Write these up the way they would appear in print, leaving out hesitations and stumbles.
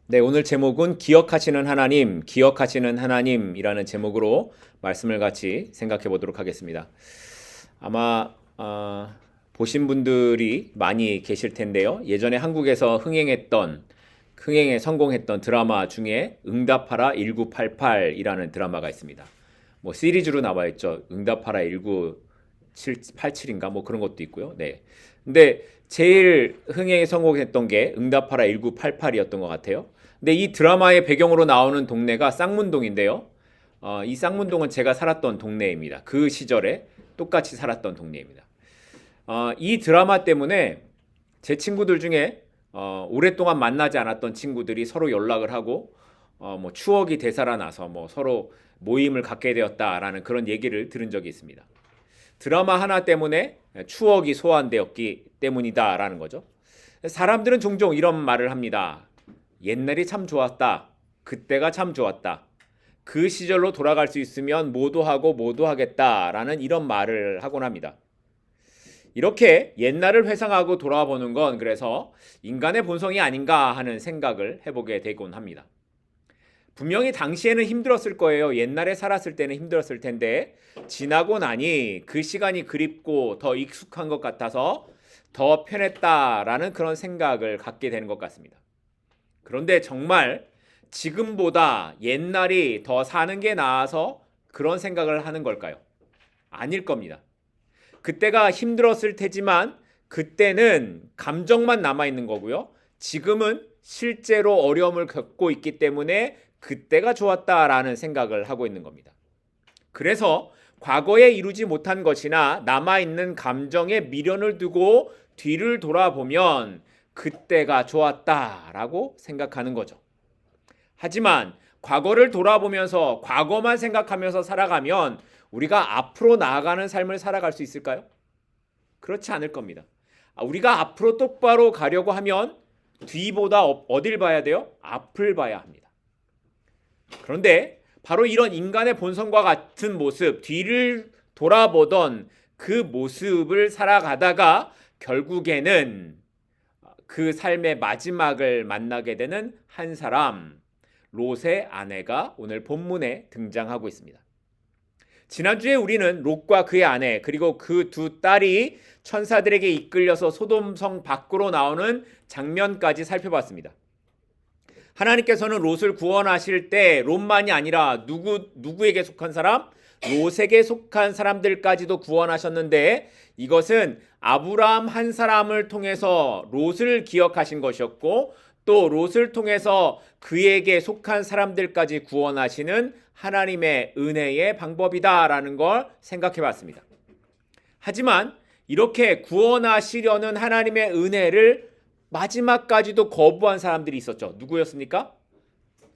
네, 오늘 제목은 기억하시는 하나님, 기억하시는 하나님이라는 제목으로 말씀을 같이 생각해 보도록 하겠습니다. 아마 보신 분들이 많이 계실 텐데요. 예전에 한국에서 흥행에 성공했던 드라마 중에 응답하라 1988이라는 드라마가 있습니다. 뭐 시리즈로 나와 있죠. 응답하라 1987인가 뭐 그런 것도 있고요. 네. 근데 제일 흥행에 성공했던 게 응답하라 1988이었던 것 같아요. 근데 이 드라마의 배경으로 나오는 동네가 쌍문동인데요. 이 쌍문동은 제가 살았던 동네입니다. 그 시절에 똑같이 살았던 동네입니다. 이 드라마 때문에 제 친구들 중에 오랫동안 만나지 않았던 친구들이 서로 연락을 하고 뭐 추억이 되살아나서 뭐 서로 모임을 갖게 되었다라는 그런 얘기를 들은 적이 있습니다. 드라마 하나 때문에 추억이 소환되었기 때문이다라는 거죠. 사람들은 종종 이런 말을 합니다. 옛날이 참 좋았다. 그때가 참 좋았다. 그 시절로 돌아갈 수 있으면 뭐도 하고 뭐도 하겠다라는 이런 말을 하곤 합니다. 이렇게 옛날을 회상하고 돌아보는 건 그래서 인간의 본성이 아닌가 하는 생각을 해보게 되곤 합니다. 분명히 당시에는 힘들었을 거예요. 옛날에 살았을 때는 힘들었을 텐데 지나고 나니 그 시간이 그립고 더 익숙한 것 같아서 더 편했다라는 그런 생각을 갖게 되는 것 같습니다. 그런데 정말 지금보다 옛날이 더 사는 게 나아서 그런 생각을 하는 걸까요? 아닐 겁니다. 그때가 힘들었을 테지만 그때는 감정만 남아있는 거고요. 지금은 실제로 어려움을 겪고 있기 때문에 그때가 좋았다라는 생각을 하고 있는 겁니다. 그래서 과거에 이루지 못한 것이나 남아있는 감정에 미련을 두고 뒤를 돌아보면 그때가 좋았다라고 생각하는 거죠. 하지만 과거를 돌아보면서 과거만 생각하면서 살아가면 우리가 앞으로 나아가는 삶을 살아갈 수 있을까요? 그렇지 않을 겁니다. 우리가 앞으로 똑바로 가려고 하면 뒤보다 어딜 봐야 돼요? 앞을 봐야 합니다. 그런데 바로 이런 인간의 본성과 같은 모습, 뒤를 돌아보던 그 모습을 살아가다가 결국에는 그 삶의 마지막을 만나게 되는 한 사람, 롯의 아내가 오늘 본문에 등장하고 있습니다. 지난주에 우리는 롯과 그의 아내 그리고 그 두 딸이 천사들에게 이끌려서 소돔성 밖으로 나오는 장면까지 살펴봤습니다. 하나님께서는 롯을 구원하실 때 롯만이 아니라 누구에게 속한 사람? 롯에게 속한 사람들까지도 구원하셨는데 이것은 아브라함 한 사람을 통해서 롯을 기억하신 것이었고 또 롯을 통해서 그에게 속한 사람들까지 구원하시는 하나님의 은혜의 방법이다라는 걸 생각해 봤습니다. 하지만 이렇게 구원하시려는 하나님의 은혜를 마지막까지도 거부한 사람들이 있었죠. 누구였습니까?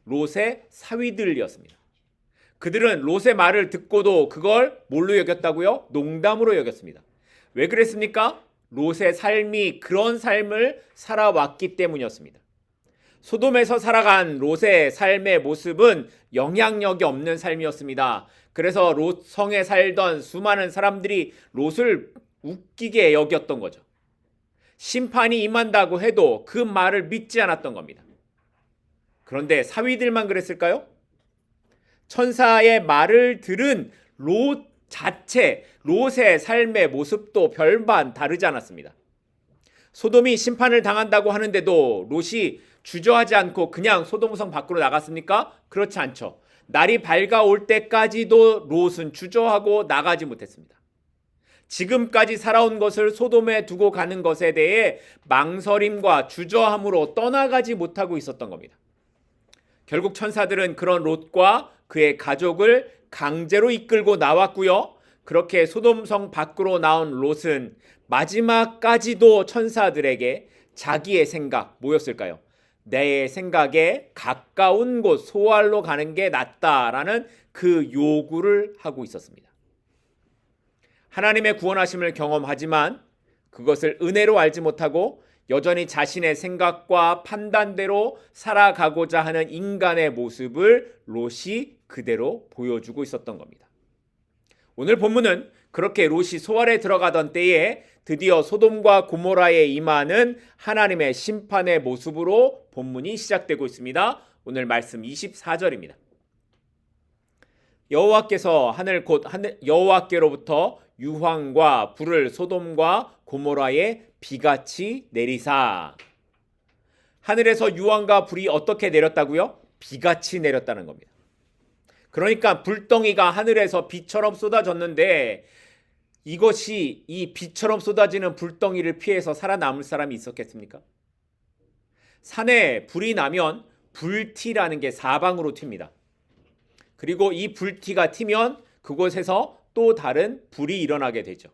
롯의 사위들이었습니다. 그들은 롯의 말을 듣고도 그걸 뭘로 여겼다고요? 농담으로 여겼습니다. 왜 그랬습니까? 롯의 삶이 그런 삶을 살아왔기 때문이었습니다. 소돔에서 살아간 롯의 삶의 모습은 영향력이 없는 삶이었습니다. 그래서 롯 성에 살던 수많은 사람들이 롯을 웃기게 여겼던 거죠. 심판이 임한다고 해도 그 말을 믿지 않았던 겁니다. 그런데 사위들만 그랬을까요? 천사의 말을 들은 롯 자체, 롯의 삶의 모습도 별반 다르지 않았습니다. 소돔이 심판을 당한다고 하는데도 롯이 주저하지 않고 그냥 소돔성 밖으로 나갔습니까? 그렇지 않죠. 날이 밝아올 때까지도 롯은 주저하고 나가지 못했습니다. 지금까지 살아온 것을 소돔에 두고 가는 것에 대해 망설임과 주저함으로 떠나가지 못하고 있었던 겁니다. 결국 천사들은 그런 롯과 그의 가족을 강제로 이끌고 나왔고요. 그렇게 소돔성 밖으로 나온 롯은 마지막까지도 천사들에게 자기의 생각, 뭐였을까요? 내 생각에 가까운 곳 소알로 가는 게 낫다라는 그 요구를 하고 있었습니다. 하나님의 구원하심을 경험하지만 그것을 은혜로 알지 못하고 여전히 자신의 생각과 판단대로 살아가고자 하는 인간의 모습을 롯이 그대로 보여주고 있었던 겁니다. 오늘 본문은 그렇게 롯이 소알에 들어가던 때에 드디어 소돔과 고모라에 임하는 하나님의 심판의 모습으로 본문이 시작되고 있습니다. 오늘 말씀 24절입니다. 여호와께서 여호와께로부터 유황과 불을 소돔과 고모라에 비같이 내리사. 하늘에서 유황과 불이 어떻게 내렸다고요? 비같이 내렸다는 겁니다. 그러니까 불덩이가 하늘에서 비처럼 쏟아졌는데 이것이 이 비처럼 쏟아지는 불덩이를 피해서 살아남을 사람이 있었겠습니까? 산에 불이 나면 불티라는 게 사방으로 튑니다. 그리고 이 불티가 튀면 그곳에서 또 다른 불이 일어나게 되죠.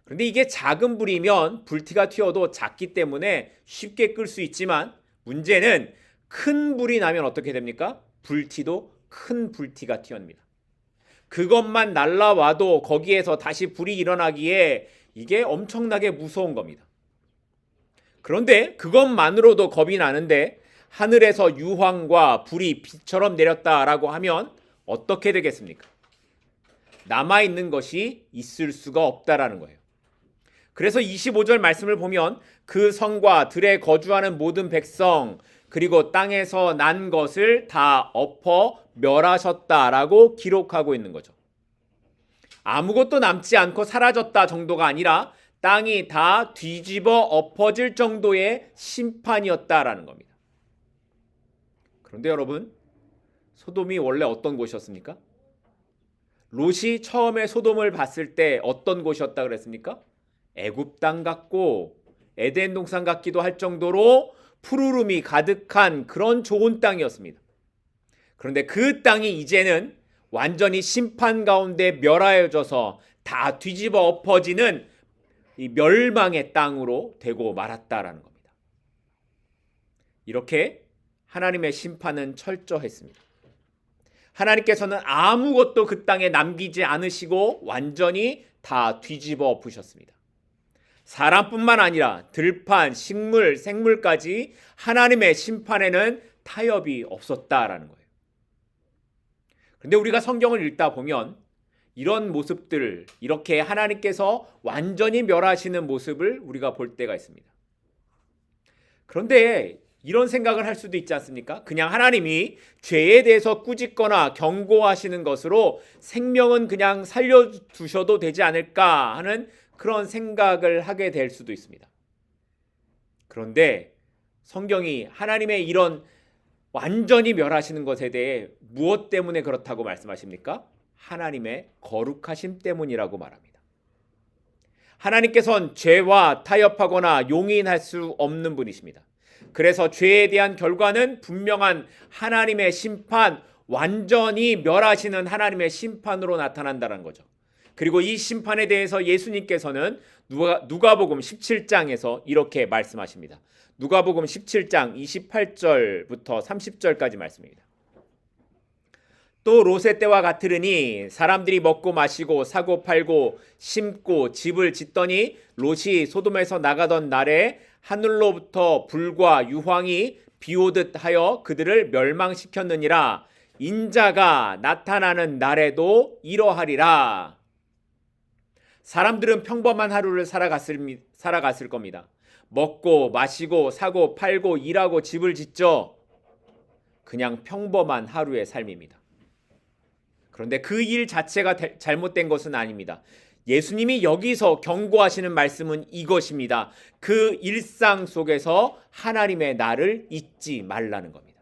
그런데 이게 작은 불이면 불티가 튀어도 작기 때문에 쉽게 끌 수 있지만 문제는 큰 불이 나면 어떻게 됩니까? 불티도 큰 불티가 튀어납니다. 그것만 날라와도 거기에서 다시 불이 일어나기에 이게 엄청나게 무서운 겁니다. 그런데 그것만으로도 겁이 나는데 하늘에서 유황과 불이 비처럼 내렸다라고 하면 어떻게 되겠습니까? 남아있는 것이 있을 수가 없다라는 거예요. 그래서 25절 말씀을 보면 그 성과 들에 거주하는 모든 백성 그리고 땅에서 난 것을 다 엎어 멸하셨다라고 기록하고 있는 거죠. 아무것도 남지 않고 사라졌다 정도가 아니라 땅이 다 뒤집어 엎어질 정도의 심판이었다라는 겁니다. 그런데 여러분, 소돔이 원래 어떤 곳이었습니까? 롯이 처음에 소돔을 봤을 때 어떤 곳이었다 그랬습니까? 애굽 땅 같고 에덴 동산 같기도 할 정도로 푸르름이 가득한 그런 좋은 땅이었습니다. 그런데 그 땅이 이제는 완전히 심판 가운데 멸하여져서 다 뒤집어 엎어지는 이 멸망의 땅으로 되고 말았다라는 겁니다. 이렇게 하나님의 심판은 철저했습니다. 하나님께서는 아무것도 그 땅에 남기지 않으시고 완전히 다 뒤집어 엎으셨습니다. 사람뿐만 아니라 들판, 식물, 생물까지 하나님의 심판에는 타협이 없었다라는 거예요. 그런데 우리가 성경을 읽다 보면 이런 모습들, 이렇게 하나님께서 완전히 멸하시는 모습을 우리가 볼 때가 있습니다. 그런데 이런 생각을 할 수도 있지 않습니까? 그냥 하나님이 죄에 대해서 꾸짖거나 경고하시는 것으로 생명은 그냥 살려두셔도 되지 않을까 하는 그런 생각을 하게 될 수도 있습니다. 그런데 성경이 하나님의 이런 완전히 멸하시는 것에 대해 무엇 때문에 그렇다고 말씀하십니까? 하나님의 거룩하심 때문이라고 말합니다. 하나님께서는 죄와 타협하거나 용인할 수 없는 분이십니다. 그래서 죄에 대한 결과는 분명한 하나님의 심판, 완전히 멸하시는 하나님의 심판으로 나타난다는 거죠. 그리고 이 심판에 대해서 예수님께서는 누가복음 17장에서 이렇게 말씀하십니다. 누가복음 17장 28절부터 30절까지 말씀입니다. 또 롯의 때와 같으리니 사람들이 먹고 마시고 사고 팔고 심고 집을 짓더니 롯이 소돔에서 나가던 날에 하늘로부터 불과 유황이 비오듯 하여 그들을 멸망시켰느니라. 인자가 나타나는 날에도 이러하리라. 사람들은 평범한 하루를 살아갔을 겁니다. 먹고 마시고 사고 팔고 일하고 집을 짓죠. 그냥 평범한 하루의 삶입니다. 그런데 그 일 자체가 잘못된 것은 아닙니다. 예수님이 여기서 경고하시는 말씀은 이것입니다. 그 일상 속에서 하나님의 나를 잊지 말라는 겁니다.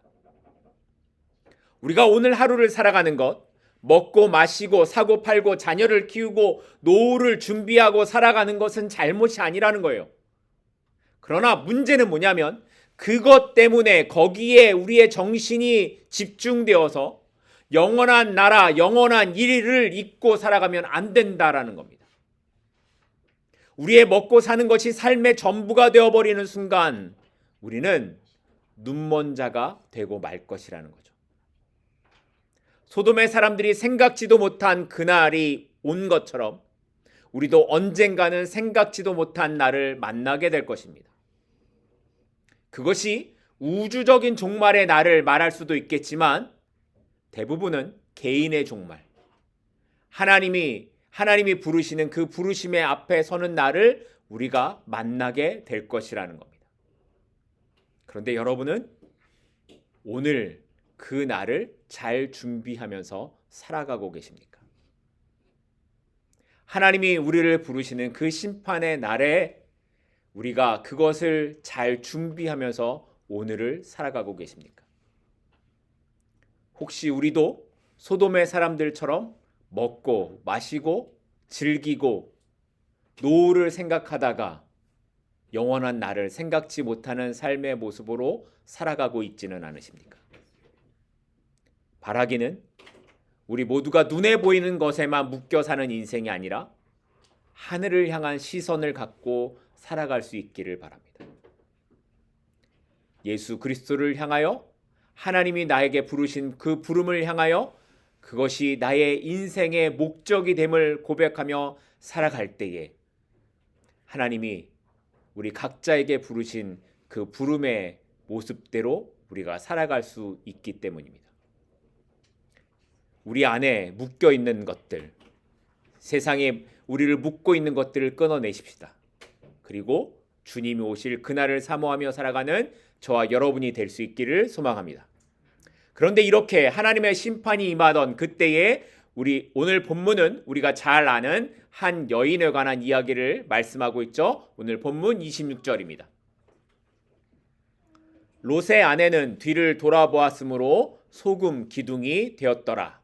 우리가 오늘 하루를 살아가는 것, 먹고 마시고 사고 팔고 자녀를 키우고 노후를 준비하고 살아가는 것은 잘못이 아니라는 거예요. 그러나 문제는 뭐냐면 그것 때문에 거기에 우리의 정신이 집중되어서 영원한 나라, 영원한 일을 잊고 살아가면 안 된다라는 겁니다. 우리의 먹고 사는 것이 삶의 전부가 되어버리는 순간 우리는 눈먼 자가 되고 말 것이라는 거죠. 소돔의 사람들이 생각지도 못한 그날이 온 것처럼 우리도 언젠가는 생각지도 못한 날을 만나게 될 것입니다. 그것이 우주적인 종말의 날을 말할 수도 있겠지만 대부분은 개인의 종말, 하나님이 하나님이 부르시는 그 부르심의 앞에 서는 날을 우리가 만나게 될 것이라는 겁니다. 그런데 여러분은 오늘 그 날을 잘 준비하면서 살아가고 계십니까? 하나님이 우리를 부르시는 그 심판의 날에 우리가 그것을 잘 준비하면서 오늘을 살아가고 계십니까? 혹시 우리도 소돔의 사람들처럼 먹고 마시고 즐기고 노후를 생각하다가 영원한 날을 생각지 못하는 삶의 모습으로 살아가고 있지는 않으십니까? 바라기는 우리 모두가 눈에 보이는 것에만 묶여 사는 인생이 아니라 하늘을 향한 시선을 갖고 살아갈 수 있기를 바랍니다. 예수 그리스도를 향하여 하나님이 나에게 부르신 그 부름을 향하여 그것이 나의 인생의 목적이 됨을 고백하며 살아갈 때에 하나님이 우리 각자에게 부르신 그 부름의 모습대로 우리가 살아갈 수 있기 때문입니다. 우리 안에 묶여 있는 것들, 세상에 우리를 묶고 있는 것들을 끊어내십시다. 그리고 주님이 오실 그날을 사모하며 살아가는 저와 여러분이 될 수 있기를 소망합니다. 그런데 이렇게 하나님의 심판이 임하던 그때에 우리 오늘 본문은 우리가 잘 아는 한 여인에 관한 이야기를 말씀하고 있죠. 오늘 본문 26절입니다. 롯의 아내는 뒤를 돌아보았으므로 소금 기둥이 되었더라.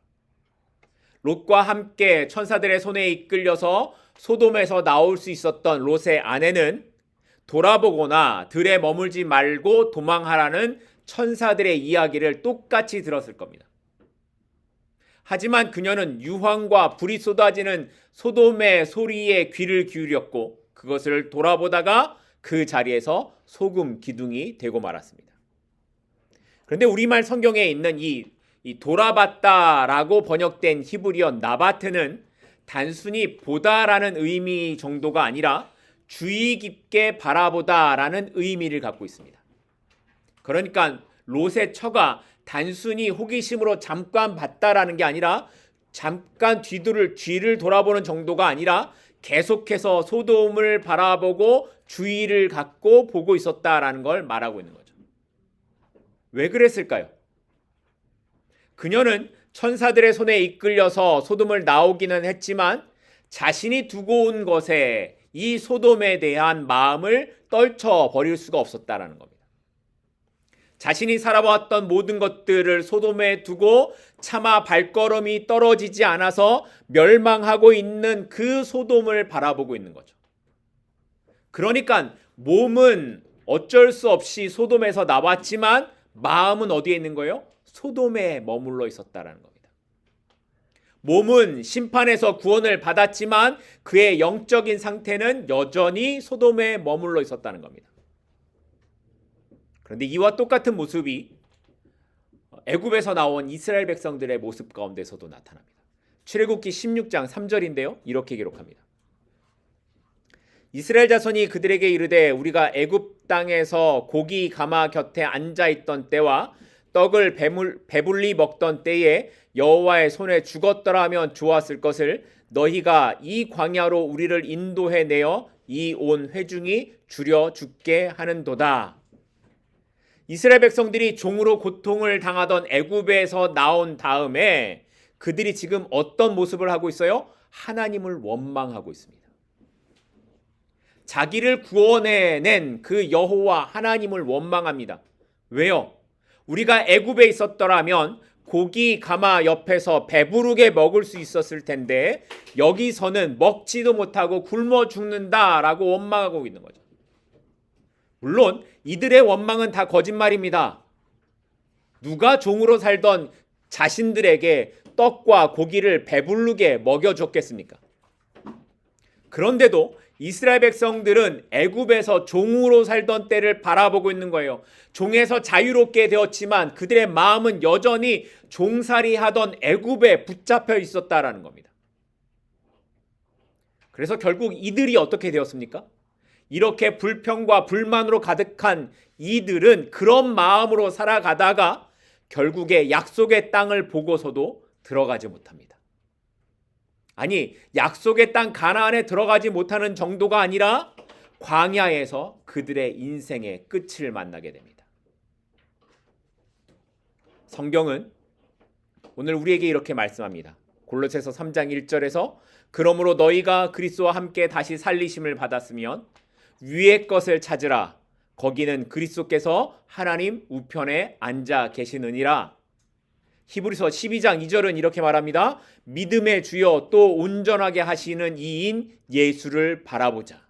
롯과 함께 천사들의 손에 이끌려서 소돔에서 나올 수 있었던 롯의 아내는 돌아보거나 들에 머물지 말고 도망하라는 천사들의 이야기를 똑같이 들었을 겁니다. 하지만 그녀는 유황과 불이 쏟아지는 소돔의 소리에 귀를 기울였고 그것을 돌아보다가 그 자리에서 소금 기둥이 되고 말았습니다. 그런데 우리말 성경에 있는 이 돌아봤다라고 번역된 히브리어 나바트는 단순히 보다라는 의미 정도가 아니라 주의 깊게 바라보다라는 의미를 갖고 있습니다. 그러니까 롯의 처가 단순히 호기심으로 잠깐 봤다라는 게 아니라 잠깐 뒤를 돌아보는 정도가 아니라 계속해서 소돔을 바라보고 주의를 갖고 보고 있었다라는 걸 말하고 있는 거죠. 왜 그랬을까요? 그녀는 천사들의 손에 이끌려서 소돔을 나오기는 했지만 자신이 두고 온 것에 이 소돔에 대한 마음을 떨쳐 버릴 수가 없었다라는 겁니다. 자신이 살아왔던 모든 것들을 소돔에 두고 차마 발걸음이 떨어지지 않아서 멸망하고 있는 그 소돔을 바라보고 있는 거죠. 그러니까 몸은 어쩔 수 없이 소돔에서 나왔지만 마음은 어디에 있는 거예요? 소돔에 머물러 있었다라는 겁니다. 몸은 심판에서 구원을 받았지만 그의 영적인 상태는 여전히 소돔에 머물러 있었다는 겁니다. 그런데 이와 똑같은 모습이 애굽에서 나온 이스라엘 백성들의 모습 가운데서도 나타납니다. 출애굽기 16장 3절인데요. 이렇게 기록합니다. 이스라엘 자손이 그들에게 이르되 우리가 애굽 땅에서 고기 가마 곁에 앉아 있던 때와 떡을 배불리 먹던 때에 여호와의 손에 죽었더라 하면 좋았을 것을 너희가 이 광야로 우리를 인도해 내어 이 온 회중이 줄여 죽게 하는도다. 이스라엘 백성들이 종으로 고통을 당하던 애굽에서 나온 다음에 그들이 지금 어떤 모습을 하고 있어요? 하나님을 원망하고 있습니다. 자기를 구원해낸 그 여호와 하나님을 원망합니다. 왜요? 우리가 애굽에 있었더라면 고기 가마 옆에서 배부르게 먹을 수 있었을 텐데 여기서는 먹지도 못하고 굶어 죽는다라고 원망하고 있는 거죠. 물론 이들의 원망은 다 거짓말입니다. 누가 종으로 살던 자신들에게 떡과 고기를 배부르게 먹여줬겠습니까? 그런데도 이스라엘 백성들은 애굽에서 종으로 살던 때를 바라보고 있는 거예요. 종에서 자유롭게 되었지만 그들의 마음은 여전히 종살이 하던 애굽에 붙잡혀 있었다라는 겁니다. 그래서 결국 이들이 어떻게 되었습니까? 이렇게 불평과 불만으로 가득한 이들은 그런 마음으로 살아가다가 결국에 약속의 땅을 보고서도 들어가지 못합니다. 아니, 약속의 땅 가나안에 들어가지 못하는 정도가 아니라 광야에서 그들의 인생의 끝을 만나게 됩니다. 성경은 오늘 우리에게 이렇게 말씀합니다. 골로새서 3장 1절에서 그러므로 너희가 그리스도와 함께 다시 살리심을 받았으면 위의 것을 찾으라. 거기는 그리스도께서 하나님 우편에 앉아 계시느니라. 히브리서 12장 2절은 이렇게 말합니다. 믿음의 주여 또 온전하게 하시는 이인 예수를 바라보자.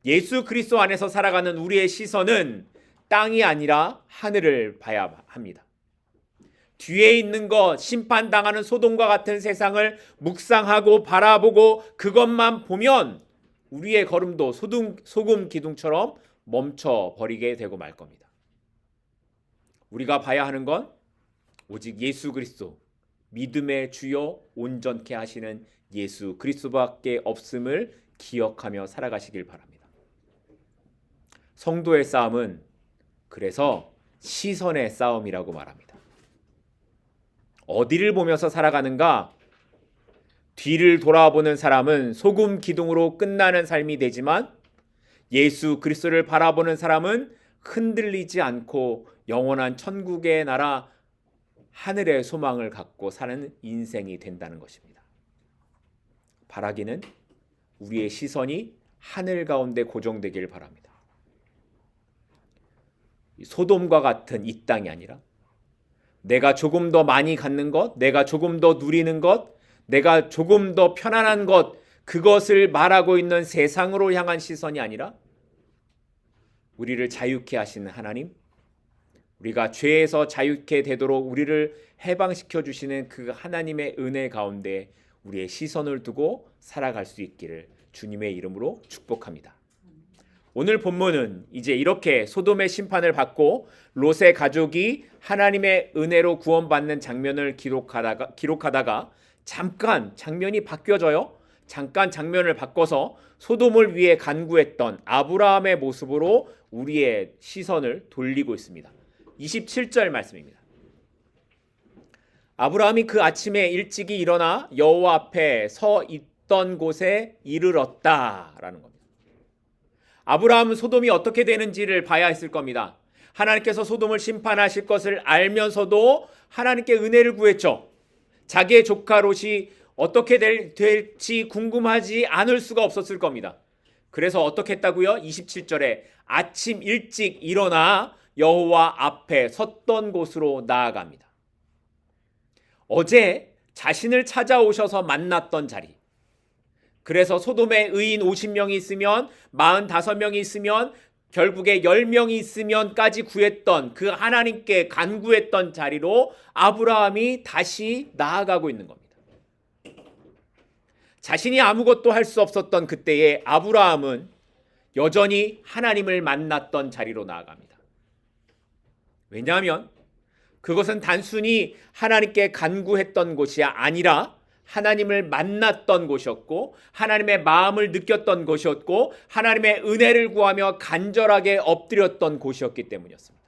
예수 그리스도 안에서 살아가는 우리의 시선은 땅이 아니라 하늘을 봐야 합니다. 뒤에 있는 것, 심판당하는 소돔과 같은 세상을 묵상하고 바라보고 그것만 보면 우리의 걸음도 소금 기둥처럼 멈춰버리게 되고 말 겁니다. 우리가 봐야 하는 건 오직 예수 그리스도, 믿음의 주요 온전케 하시는 예수 그리스도밖에 없음을 기억하며 살아가시길 바랍니다. 성도의 싸움은 그래서 시선의 싸움이라고 말합니다. 어디를 보면서 살아가는가? 뒤를 돌아보는 사람은 소금 기둥으로 끝나는 삶이 되지만 예수 그리스도를 바라보는 사람은 흔들리지 않고 영원한 천국의 나라 하늘의 소망을 갖고 사는 인생이 된다는 것입니다. 바라기는 우리의 시선이 하늘 가운데 고정되길 바랍니다. 소돔과 같은 이 땅이 아니라 내가 조금 더 많이 갖는 것, 내가 조금 더 누리는 것, 내가 조금 더 편안한 것, 그것을 말하고 있는 세상으로 향한 시선이 아니라 우리를 자유케 하시는 하나님, 우리가 죄에서 자유케 되도록 우리를 해방시켜 주시는 그 하나님의 은혜 가운데 우리의 시선을 두고 살아갈 수 있기를 주님의 이름으로 축복합니다. 오늘 본문은 이제 이렇게 소돔의 심판을 받고 롯의 가족이 하나님의 은혜로 구원받는 장면을 기록하다가 잠깐 장면이 바뀌어져요. 잠깐 장면을 바꿔서 소돔을 위해 간구했던 아브라함의 모습으로 우리의 시선을 돌리고 있습니다. 27절 말씀입니다. 아브라함이 그 아침에 일찍이 일어나 여호와 앞에 서 있던 곳에 이르렀다라는 겁니다. 아브라함은 소돔이 어떻게 되는지를 봐야 했을 겁니다. 하나님께서 소돔을 심판하실 것을 알면서도 하나님께 은혜를 구했죠. 자기의 조카 롯이 어떻게 될지 궁금하지 않을 수가 없었을 겁니다. 그래서 어떻게 했다고요? 27절에 아침 일찍 일어나 여호와 앞에 섰던 곳으로 나아갑니다. 어제 자신을 찾아오셔서 만났던 자리. 그래서 소돔에 의인 50명이 있으면 45명이 있으면 결국에 10명이 있으면까지 구했던 그 하나님께 간구했던 자리로 아브라함이 다시 나아가고 있는 겁니다. 자신이 아무것도 할 수 없었던 그때에 아브라함은 여전히 하나님을 만났던 자리로 나아갑니다. 왜냐하면 그것은 단순히 하나님께 간구했던 곳이 아니라 하나님을 만났던 곳이었고 하나님의 마음을 느꼈던 곳이었고 하나님의 은혜를 구하며 간절하게 엎드렸던 곳이었기 때문이었습니다.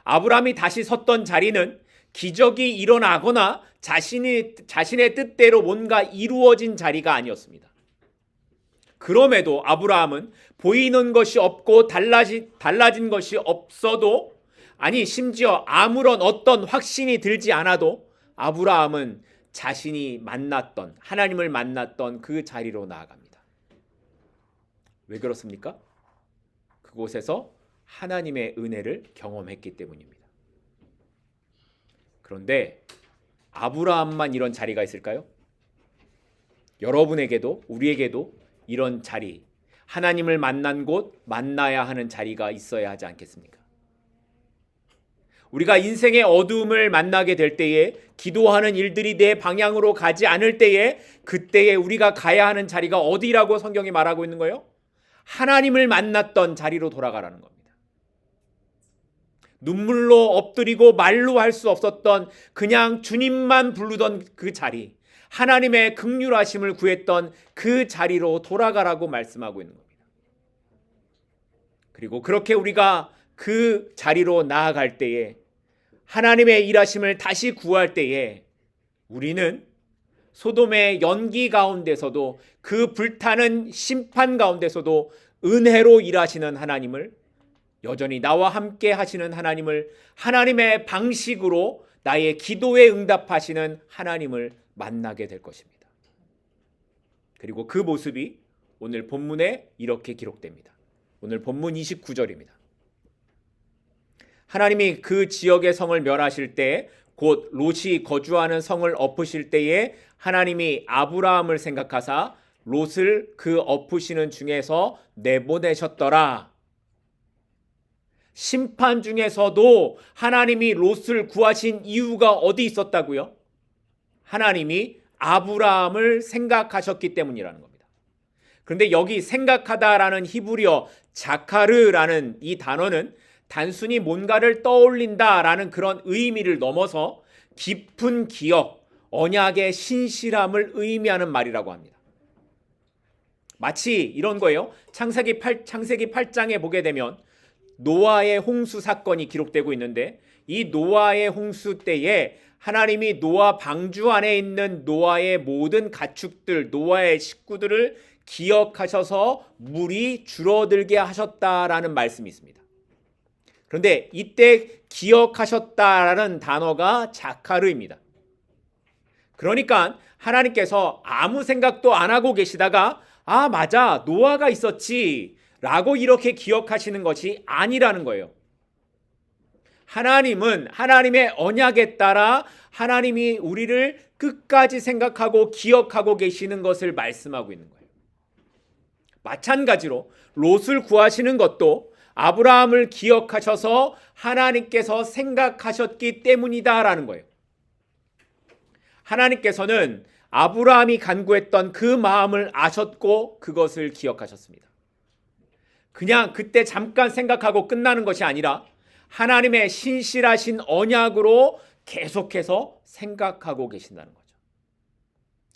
아브라함이 다시 섰던 자리는 기적이 일어나거나 자신의 뜻대로 뭔가 이루어진 자리가 아니었습니다. 그럼에도 아브라함은 보이는 것이 없고 달라진 것이 없어도 아니 심지어 아무런 어떤 확신이 들지 않아도 아브라함은 자신이 만났던 하나님을 만났던 그 자리로 나아갑니다. 왜 그렇습니까? 그곳에서 하나님의 은혜를 경험했기 때문입니다. 그런데 아브라함만 이런 자리가 있을까요? 여러분에게도 우리에게도 이런 자리, 하나님을 만난 곳, 만나야 하는 자리가 있어야 하지 않겠습니까? 우리가 인생의 어두움을 만나게 될 때에 기도하는 일들이 내 방향으로 가지 않을 때에 그때에 우리가 가야 하는 자리가 어디라고 성경이 말하고 있는 거예요? 하나님을 만났던 자리로 돌아가라는 겁니다. 눈물로 엎드리고 말로 할 수 없었던 그냥 주님만 부르던 그 자리, 하나님의 긍휼하심을 구했던 그 자리로 돌아가라고 말씀하고 있는 겁니다. 그리고 그렇게 우리가 그 자리로 나아갈 때에 하나님의 일하심을 다시 구할 때에 우리는 소돔의 연기 가운데서도 그 불타는 심판 가운데서도 은혜로 일하시는 하나님을, 여전히 나와 함께 하시는 하나님을, 하나님의 방식으로 나의 기도에 응답하시는 하나님을 만나게 될 것입니다. 그리고 그 모습이 오늘 본문에 이렇게 기록됩니다. 오늘 본문 29절입니다. 하나님이 그 지역의 성을 멸하실 때, 곧 롯이 거주하는 성을 엎으실 때에 하나님이 아브라함을 생각하사 롯을 그 엎으시는 중에서 내보내셨더라. 심판 중에서도 하나님이 롯을 구하신 이유가 어디 있었다고요? 하나님이 아브라함을 생각하셨기 때문이라는 겁니다. 그런데 여기 생각하다라는 히브리어 자카르라는 이 단어는 단순히 뭔가를 떠올린다라는 그런 의미를 넘어서 깊은 기억, 언약의 신실함을 의미하는 말이라고 합니다. 마치 이런 거예요. 창세기 8장에 보게 되면 노아의 홍수 사건이 기록되고 있는데, 이 노아의 홍수 때에 하나님이 노아 방주 안에 있는 노아의 모든 가축들, 노아의 식구들을 기억하셔서 물이 줄어들게 하셨다라는 말씀이 있습니다. 그런데 이때 기억하셨다라는 단어가 자카르입니다. 그러니까 하나님께서 아무 생각도 안 하고 계시다가 아 맞아 노아가 있었지 라고 이렇게 기억하시는 것이 아니라는 거예요. 하나님은 하나님의 언약에 따라 하나님이 우리를 끝까지 생각하고 기억하고 계시는 것을 말씀하고 있는 거예요. 마찬가지로 롯을 구하시는 것도 아브라함을 기억하셔서 하나님께서 생각하셨기 때문이다라는 거예요. 하나님께서는 아브라함이 간구했던 그 마음을 아셨고 그것을 기억하셨습니다. 그냥 그때 잠깐 생각하고 끝나는 것이 아니라 하나님의 신실하신 언약으로 계속해서 생각하고 계신다는 거죠.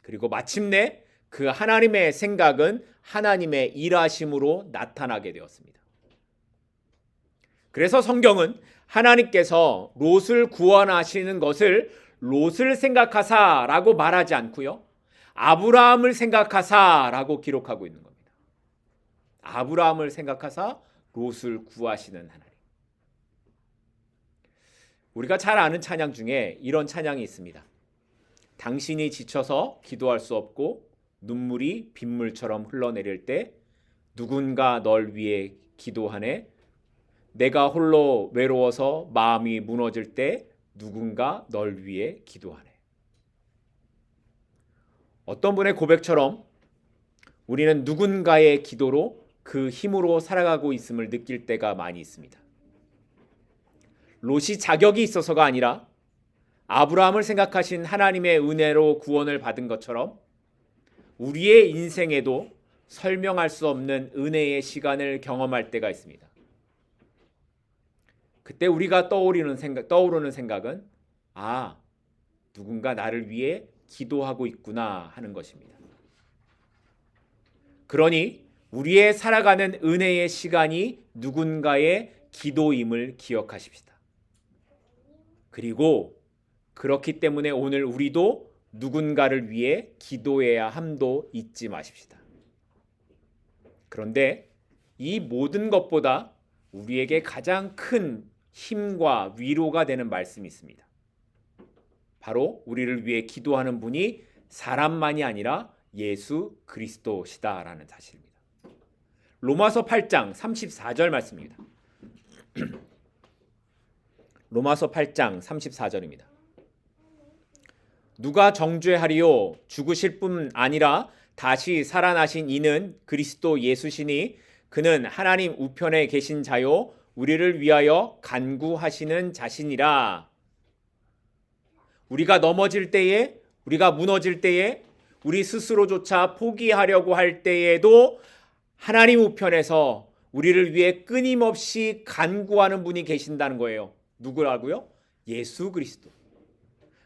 그리고 마침내 그 하나님의 생각은 하나님의 일하심으로 나타나게 되었습니다. 그래서 성경은 하나님께서 롯을 구원하시는 것을 롯을 생각하사라고 말하지 않고요. 아브라함을 생각하사라고 기록하고 있는 겁니다. 아브라함을 생각하사 롯을 구하시는 하나님. 우리가 잘 아는 찬양 중에 이런 찬양이 있습니다. 당신이 지쳐서 기도할 수 없고 눈물이 빗물처럼 흘러내릴 때 누군가 널 위해 기도하네. 내가 홀로 외로워서 마음이 무너질 때 누군가 널 위해 기도하네. 어떤 분의 고백처럼 우리는 누군가의 기도로 그 힘으로 살아가고 있음을 느낄 때가 많이 있습니다. 롯이 자격이 있어서가 아니라 아브라함을 생각하신 하나님의 은혜로 구원을 받은 것처럼 우리의 인생에도 설명할 수 없는 은혜의 시간을 경험할 때가 있습니다. 그때 우리가 떠오르는 생각은 누군가 나를 위해 기도하고 있구나 하는 것입니다. 그러니 우리의 살아가는 은혜의 시간이 누군가의 기도임을 기억하십시다. 그리고 그렇기 때문에 오늘 우리도 누군가를 위해 기도해야 함도 잊지 마십시다. 그런데 이 모든 것보다 우리에게 가장 큰 힘과 위로가 되는 말씀이 있습니다. 바로 우리를 위해 기도하는 분이 사람만이 아니라 예수 그리스도시다라는 사실입니다. 로마서 8장 34절 말씀입니다. 로마서 8장 34절입니다. 누가 정죄하리요? 죽으실 뿐 아니라 다시 살아나신 이는 그리스도 예수시니 그는 하나님 우편에 계신 자요 우리를 위하여 간구하시는 자신이라. 우리가 넘어질 때에, 우리가 무너질 때에, 우리 스스로조차 포기하려고 할 때에도 하나님 우편에서 우리를 위해 끊임없이 간구하는 분이 계신다는 거예요. 누구라고요? 예수 그리스도.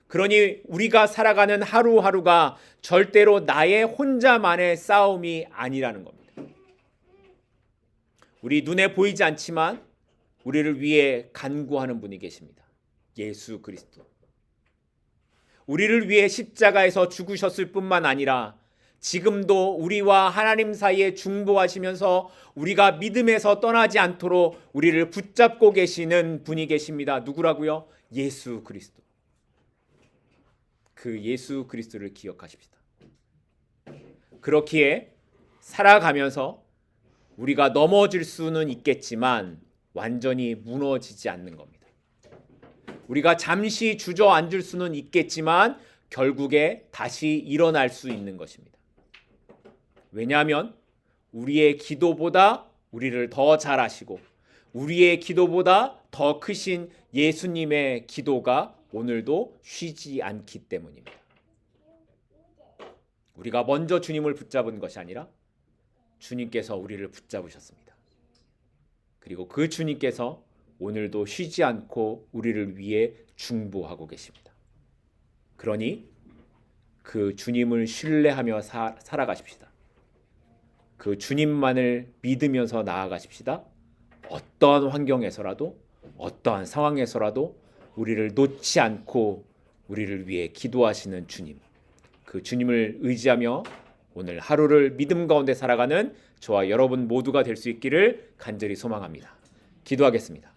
그러니 우리가 살아가는 하루하루가 절대로 나의 혼자만의 싸움이 아니라는 겁니다. 우리 눈에 보이지 않지만 우리를 위해 간구하는 분이 계십니다. 예수 그리스도. 우리를 위해 십자가에서 죽으셨을 뿐만 아니라 지금도 우리와 하나님 사이에 중보하시면서 우리가 믿음에서 떠나지 않도록 우리를 붙잡고 계시는 분이 계십니다. 누구라고요? 예수 그리스도. 그 예수 그리스도를 기억하십시다. 그렇기에 살아가면서 우리가 넘어질 수는 있겠지만 완전히 무너지지 않는 겁니다. 우리가 잠시 주저앉을 수는 있겠지만 결국에 다시 일어날 수 있는 것입니다. 왜냐하면 우리의 기도보다 우리를 더 잘 아시고 우리의 기도보다 더 크신 예수님의 기도가 오늘도 쉬지 않기 때문입니다. 우리가 먼저 주님을 붙잡은 것이 아니라 주님께서 우리를 붙잡으셨습니다. 그리고 그 주님께서 오늘도 쉬지 않고 우리를 위해 중보하고 계십니다. 그러니 그 주님을 신뢰하며 살아가십시다. 그 주님만을 믿으면서 나아가십시다. 어떠한 환경에서라도 어떠한 상황에서라도 우리를 놓지 않고 우리를 위해 기도하시는 주님, 그 주님을 의지하며 오늘 하루를 믿음 가운데 살아가는 저와 여러분 모두가 될 수 있기를 간절히 소망합니다. 기도하겠습니다.